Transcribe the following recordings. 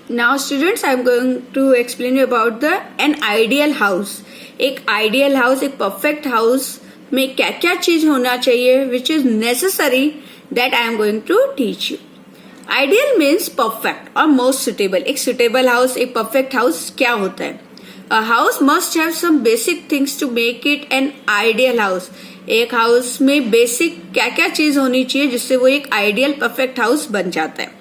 Now students, I am going to explain you about an ideal house. एक ideal house, एक perfect house में क्या क्या चीज होना चाहिए which is necessary that I am going to teach you. Ideal means perfect or most suitable. एक suitable house, एक perfect house क्या होता है? A house must have some basic things to make it an ideal house. एक house में basic क्या क्या चीज होनी चाहिए जिससे वो एक आइडियल परफेक्ट हाउस बन जाता है.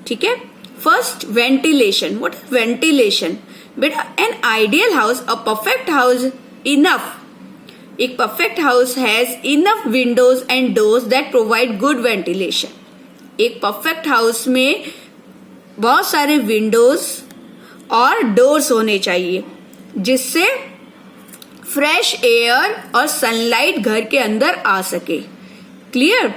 ठीक है. First, ventilation. What is ventilation? बेटा, an ideal house, a perfect house, enough. एक perfect house has enough windows and doors that provide good ventilation. एक परफेक्ट हाउस में बहुत सारे विंडोज और डोर्स होने चाहिए जिससे फ्रेश एयर और सनलाइट घर के अंदर आ सके. Clear?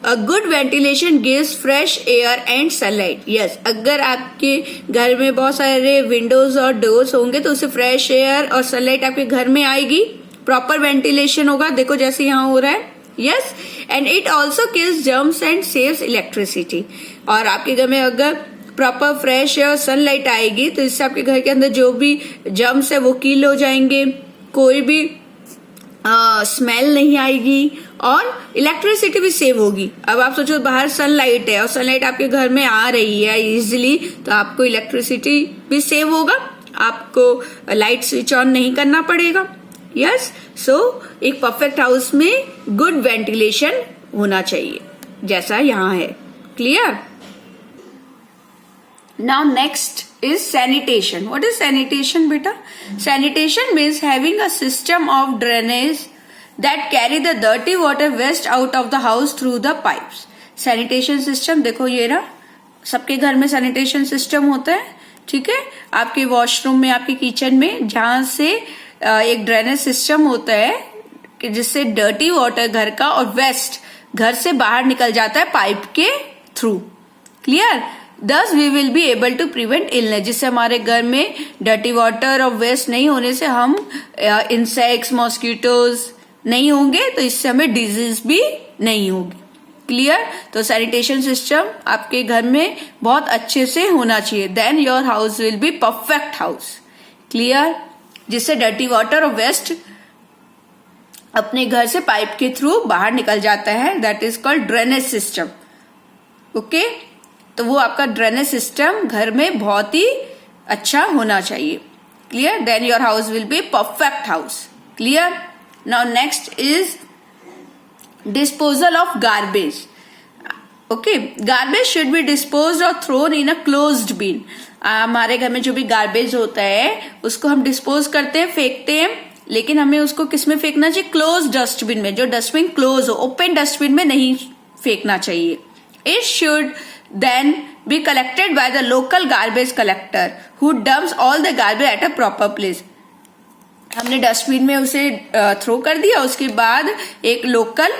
A good ventilation gives fresh air and sunlight. Yes, अगर आपके घर में बहुत सारे विंडोज और डोर्स होंगे तो उससे फ्रेश एयर और सनलाइट आपके घर में आएगी. प्रॉपर वेंटिलेशन होगा, देखो जैसे यहाँ हो रहा है. Yes, and it also kills germs and saves electricity. और आपके घर में अगर प्रॉपर फ्रेश एयर और सनलाइट आएगी तो इससे आपके घर के अंदर जो भी जर्म्स है वो किल हो जाएंगे, कोई भी स्मेल नहीं आएगी और इलेक्ट्रिसिटी भी सेव होगी. अब आप सोचो बाहर सनलाइट है और सनलाइट आपके घर में आ रही है इजीली, तो आपको इलेक्ट्रिसिटी भी सेव होगा, आपको लाइट स्विच ऑन नहीं करना पड़ेगा. यस, सो एक परफेक्ट हाउस में गुड वेंटिलेशन होना चाहिए जैसा यहाँ है. Clear? Now next is sanitation. What is sanitation, beta? Sanitation means having a system of drainage that carry the dirty water waste out of the house through the pipes. Sanitation system देखो ये ना, सबके घर में sanitation system होता है. ठीक है, आपके वॉशरूम में, आपके किचन में, जहां से एक ड्रेनेज सिस्टम होता है कि जिससे डर्टी वाटर घर का और वेस्ट घर से बाहर निकल जाता है पाइप के through. Clear? Thus we will be able to prevent illness. जिससे हमारे घर में डर्टी वाटर और वेस्ट नहीं होने से हम इंसेक्ट्स, मॉस्किटोज नहीं होंगे, तो इससे हमें डिजीज भी नहीं होगी. क्लियर? तो सैनिटेशन सिस्टम आपके घर में बहुत अच्छे से होना चाहिए. Then your house will be perfect house. Clear? जिससे डर्टी वाटर और वेस्ट अपने घर से पाइप के थ्रू बाहर निकल जाता है. That is called drainage system. Okay, तो वो आपका ड्रेनेज सिस्टम घर में बहुत ही अच्छा होना चाहिए. Clear? Then your house will be perfect house. Clear? Now next is disposal of garbage. Okay, garbage should be disposed और thrown in a closed bin. हमारे घर में जो भी गार्बेज होता है उसको हम डिस्पोज करते हैं, फेंकते हैं, लेकिन हमें उसको किस में फेंकना चाहिए? क्लोज डस्टबिन में. जो डस्टबिन क्लोज हो, ओपन डस्टबिन में नहीं फेंकना चाहिए. It should then be collected by the local garbage collector who dumps all the garbage at a proper place. हमने डस्टबिन में उसे थ्रो कर दिया, उसके बाद एक लोकल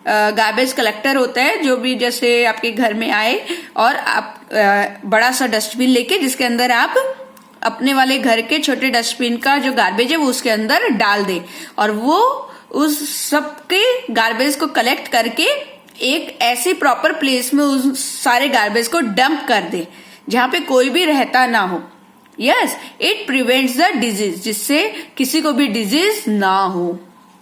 गार्बेज कलेक्टर होता है जो भी जैसे आपके घर में आए और आप बड़ा सा डस्टबिन लेके जिसके अंदर आप अपने वाले घर के छोटे डस्टबिन का जो गार्बेज है वो उसके अंदर डाल दे और वो उस सबके गार्बेज को कलेक्ट करके एक ऐसी प्रॉपर प्लेस में उस सारे गार्बेज को डंप कर दे जहां पे कोई भी रहता ना हो. Yes, it prevents the disease, जिससे किसी को भी डिजीज ना हो.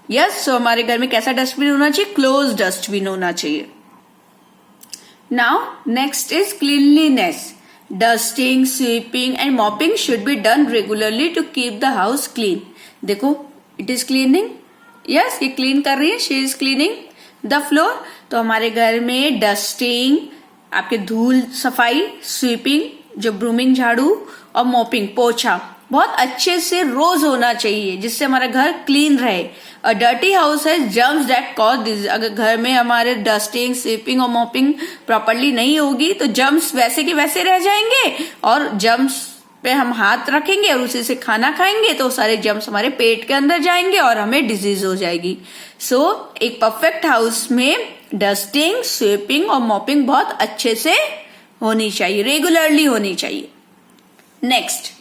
यस, सो हमारे घर में कैसा डस्टबिन होना चाहिए? क्लोज डस्टबिन होना चाहिए. Now next is cleanliness. Dusting, sweeping and mopping should be done regularly to keep the house clean. देखो, इट इज क्लीनिंग. यस, ये क्लीन कर रही है, she is cleaning the floor. तो हमारे घर में डस्टिंग, आपके धूल सफाई, स्वीपिंग जो ब्रूमिंग झाड़ू और मॉपिंग पोछा बहुत अच्छे से रोज होना चाहिए जिससे हमारा घर क्लीन रहे. अ डर्टी हाउस है जर्म्स दैट कॉज डिजीज. अगर घर में हमारे डस्टिंग, स्वीपिंग और मॉपिंग प्रॉपरली नहीं होगी तो जर्म्स वैसे के वैसे रह जाएंगे और जर्म्स पे हम हाथ रखेंगे और उसी से खाना खाएंगे तो सारे जर्म्स हमारे पेट के अंदर जाएंगे और हमें डिजीज हो जाएगी. सो एक परफेक्ट हाउस में डस्टिंग, स्वीपिंग और मॉपिंग बहुत अच्छे से होनी चाहिए, रेगुलरली होनी चाहिए. Next,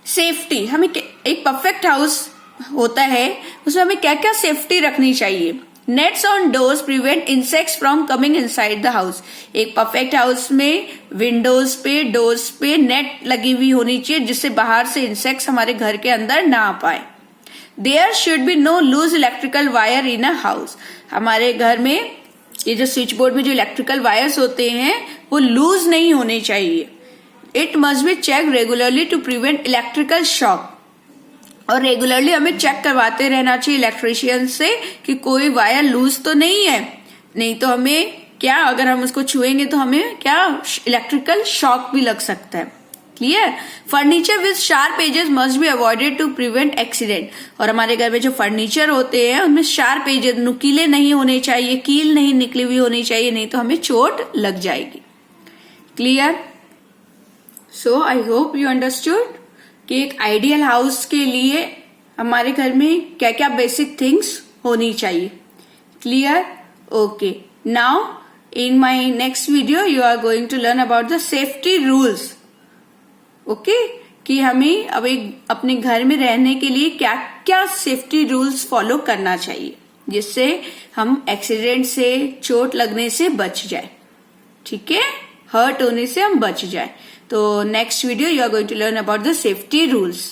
safety. हमें एक परफेक्ट हाउस होता है उसमें हमें क्या क्या सेफ्टी रखनी चाहिए. Nets on doors prevent insects from coming inside the house. एक परफेक्ट हाउस में विंडोज पे, डोर्स पे नेट लगी हुई होनी चाहिए जिससे बाहर से इंसेक्ट्स हमारे घर के अंदर ना आ पाए। There should be no loose electrical wire in a house. हमारे घर में ये जो स्विच बोर्ड में जो इलेक्ट्रिकल वायर्स होते हैं वो लूज नहीं होने चाहिए। It must be check regularly to prevent electrical shock. और रेगुलरली हमें चेक करवाते रहना चाहिए इलेक्ट्रिशियन से कि कोई वायर लूज तो नहीं है, नहीं तो हमें क्या, अगर हम उसको छुएंगे तो हमें क्या इलेक्ट्रिकल शॉक भी लग सकता है। Clear. Furniture with sharp edges must be avoided to prevent accident. और हमारे घर में जो फर्नीचर होते हैं उनमें शार्प एजेस, नुकीले नहीं होने चाहिए, कील नहीं निकली हुई होनी चाहिए, नहीं तो हमें चोट लग जाएगी। Clear. So I hope you understood कि एक आइडियल हाउस के लिए हमारे घर में क्या क्या बेसिक थिंग्स होनी चाहिए। Clear. Okay, now in my next video you are going to learn about the safety rules. Okay, कि हमें अब एक अपने घर में रहने के लिए क्या क्या सेफ्टी रूल्स फॉलो करना चाहिए जिससे हम एक्सीडेंट से, चोट लगने से बच जाए। ठीक है, हर्ट होने से हम बच जाए। तो next video you are going to learn about the safety rules.